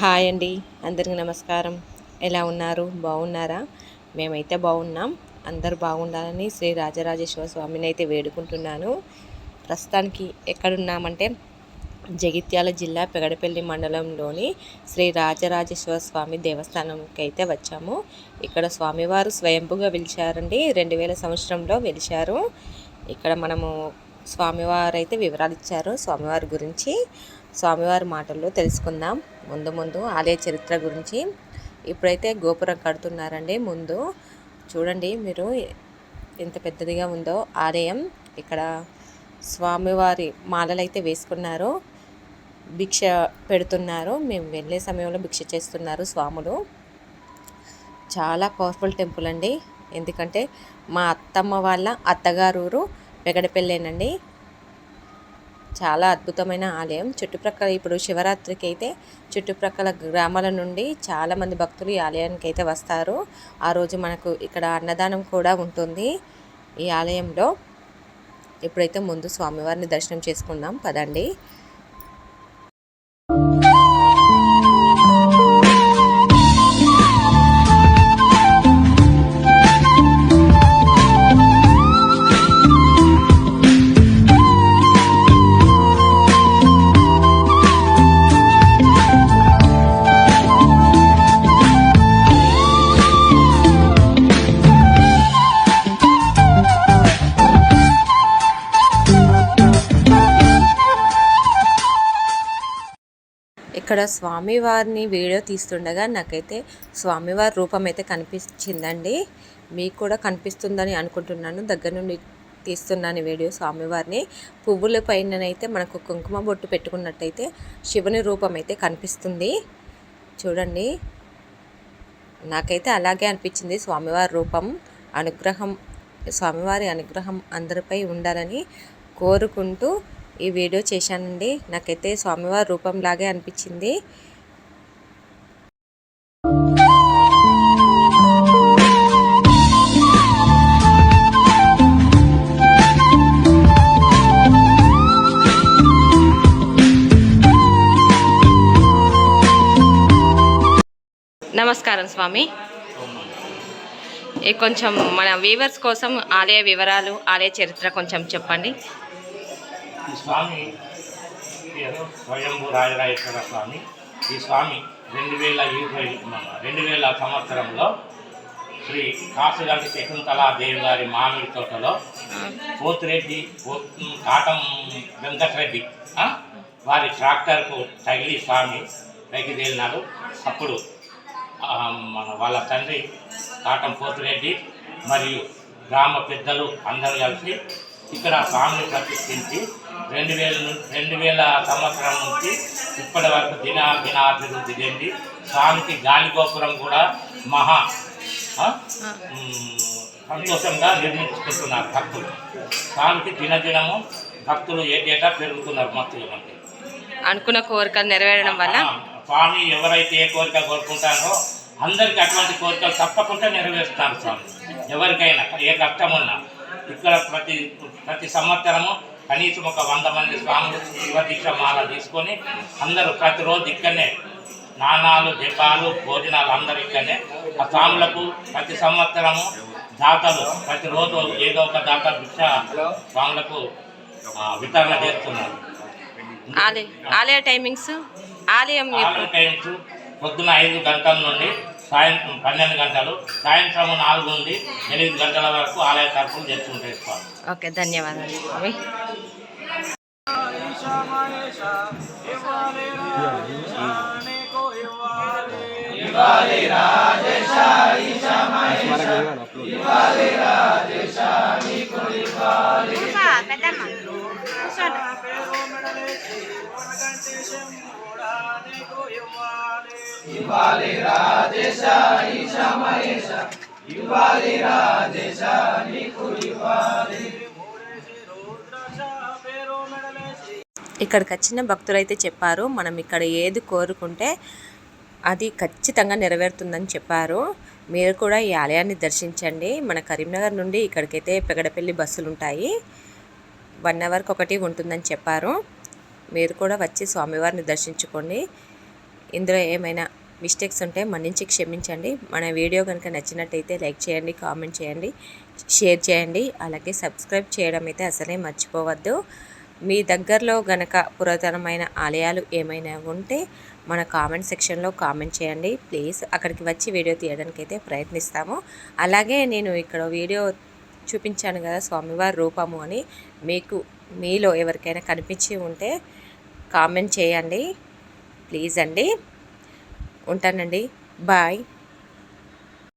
Hi అండి, అందరికీ నమస్కారం. ఎలా ఉన్నారు? బాగున్నారా? మేమైతే బాగున్నాం. అందరూ బాగుండాలని శ్రీ రాజరాజేశ్వర స్వామిని అయితే వేడుకుంటున్నాను. ప్రస్తుతానికి ఎక్కడున్నామంటే జగిత్యాల జిల్లా పెగడపల్లి మండలంలోని శ్రీ రాజరాజేశ్వర స్వామి దేవస్థానంకి అయితే వచ్చాము. ఇక్కడ స్వామివారు స్వయంభుగా వెలిచారండి. 2000 సంవత్సరంలో వెలిచారు. ఇక్కడ మనము స్వామివారు అయితే వివరాలు ఇచ్చారు. స్వామివారి గురించి స్వామివారి మాటల్లో తెలుసుకుందాం. ముందు ఆలయ చరిత్ర గురించి. ఇప్పుడైతే గోపురం కడుతున్నారండి. ముందు చూడండి మీరు ఎంత పెద్దదిగా ఉందో ఆలయం. ఇక్కడ స్వామివారి మాలలు అయితే వేసుకున్నారు, భిక్ష పెడుతున్నారు. మేము వెళ్ళే సమయంలో భిక్ష చేస్తున్నారు స్వాములు. చాలా పవర్ఫుల్ టెంపుల్ అండి. ఎందుకంటే మా అత్తమ్మ వాళ్ళ అత్తగారు పెగడపల్లేనండి. చాలా అద్భుతమైన ఆలయం. చుట్టుప్రక్కల ఇప్పుడు శివరాత్రికి అయితే చుట్టుప్రక్కల గ్రామాల నుండి చాలామంది భక్తులు ఈ ఆలయానికి అయితే వస్తారు. ఆ రోజు మనకు ఇక్కడ అన్నదానం కూడా ఉంటుంది ఈ ఆలయంలో. ఇప్పుడైతే ముందు స్వామివారిని దర్శనం చేసుకుందాం పదండి. ఇక్కడ స్వామివారిని వీడియో తీస్తుండగా నాకైతే స్వామివారి రూపం అయితే కనిపించిందండి. మీకు కూడా కనిపిస్తుందని అనుకుంటున్నాను. దగ్గర నుండి తీస్తున్నాను వీడియో స్వామివారిని. పువ్వుల పైననైతే మనకు కుంకుమ బొట్టు పెట్టుకున్నట్టయితే శివుని రూపం అయితే కనిపిస్తుంది. చూడండి, నాకైతే అలాగే అనిపించింది. స్వామివారి రూపం స్వామివారి అనుగ్రహం అందరిపై ఉండాలని కోరుకుంటూ ఈ వీడియో చేశానండి. నాకైతే స్వామివారి రూపం లాగే అనిపించింది. నమస్కారం స్వామి. కొంచెం మన వ్యూవర్స్ కోసం ఆలయ వివరాలు, ఆలయ చరిత్ర కొంచెం చెప్పండి. ఈ స్వామి స్వయంభూ రాజరాజేశ్వర స్వామి. ఈ స్వామి 2000 సంవత్సరంలో శ్రీ కాసుగంటి శకుంతలాదేవి గారి మామిడి తోటలో పోతిరెడ్డి కాటం వెంకటరెడ్డి వారి ట్రాక్టర్కు తగిలి స్వామి పైకి తేలినాడు. అప్పుడు వాళ్ళ తండ్రి కాటం పోతిరెడ్డి మరియు గ్రామ పెద్దలు అందరూ కలిసి ఇక్కడ స్వామిని ప్రతిష్ఠించి 2000 సంవత్సరం నుంచి ఇప్పటి వరకు దినాభివృద్ధి చెంది స్వామికి గాలి గోపురం కూడా మహా సంతోషంగా నిర్మించుకుంటున్నారు భక్తులు. స్వామికి దినదినము భక్తులు ఏటేటా పెరుగుతున్నారు. భక్తులు అంటే అనుకున్న కోరికలు నెరవేరడం వల్ల స్వామి ఎవరైతే ఏ కోరిక కోరుకుంటారో అందరికీ అటువంటి కోరికలు తప్పకుండా నెరవేరుస్తారు స్వామి. ఎవరికైనా ఏ కష్టం ఉన్నా ఇక్కడ ప్రతి సంవత్సరము కనీసం ఒక 100 మంది స్వాములు శివదీక్ష మాల తీసుకొని అందరూ ప్రతిరోజు ఇక్కడనే స్నానాలు, జపాలు, భోజనాలు అందరూ ఇక్కడనే. ఆ స్వాములకు ప్రతి సంవత్సరము దాతలు ప్రతిరోజు ఏదో ఒక దాత భిక్ష స్వాములకు వితరణ చేస్తున్నారు. ఆలయ టైమింగ్స్ పొద్దున 5 గంటల నుండి సాయంత్రం 12 గంటలు, సాయంత్రం 4 నుండి 8 గంటల వరకు ఆలయ తరపులు చేస్తుంటాయి స్వామి. ఓకే, ధన్యవాదాలు స్వామి. ఇక్కడికి వచ్చిన భక్తులైతే చెప్పారు, మనం ఇక్కడ ఏది కోరుకుంటే అది ఖచ్చితంగా నెరవేరుతుందని చెప్పారు. మీరు కూడా ఈ ఆలయాన్ని దర్శించండి. మన కరీంనగర్ నుండి ఇక్కడికైతే పెగడపల్లి బస్సులు ఉంటాయి. 1 అవర్కి ఒకటి ఉంటుందని చెప్పారు. మీరు కూడా వచ్చి స్వామివారిని దర్శించుకోండి. ఇందులో ఏమైనా మిస్టేక్స్ ఉంటే మన్నించి క్షమించండి. మన వీడియో కనుక నచ్చినట్టయితే లైక్ చేయండి, కామెంట్ చేయండి, షేర్ చేయండి. అలాగే సబ్స్క్రైబ్ చేయడం అయితే అసలే మర్చిపోవద్దు. మీ దగ్గరలో గనక పురాతనమైన ఆలయాలు ఏమైనా ఉంటే మన కామెంట్ సెక్షన్లో కామెంట్ చేయండి ప్లీజ్. అక్కడికి వచ్చి వీడియో తీయడానికి అయితే ప్రయత్నిస్తాము. అలాగే నేను ఇక్కడ వీడియో చూపించాను కదా స్వామివారి రూపము అని, మీలో ఎవరికైనా కనిపించి ఉంటే కామెంట్ చేయండి ప్లీజ్ అండి. ఉంటానండి, బాయ్.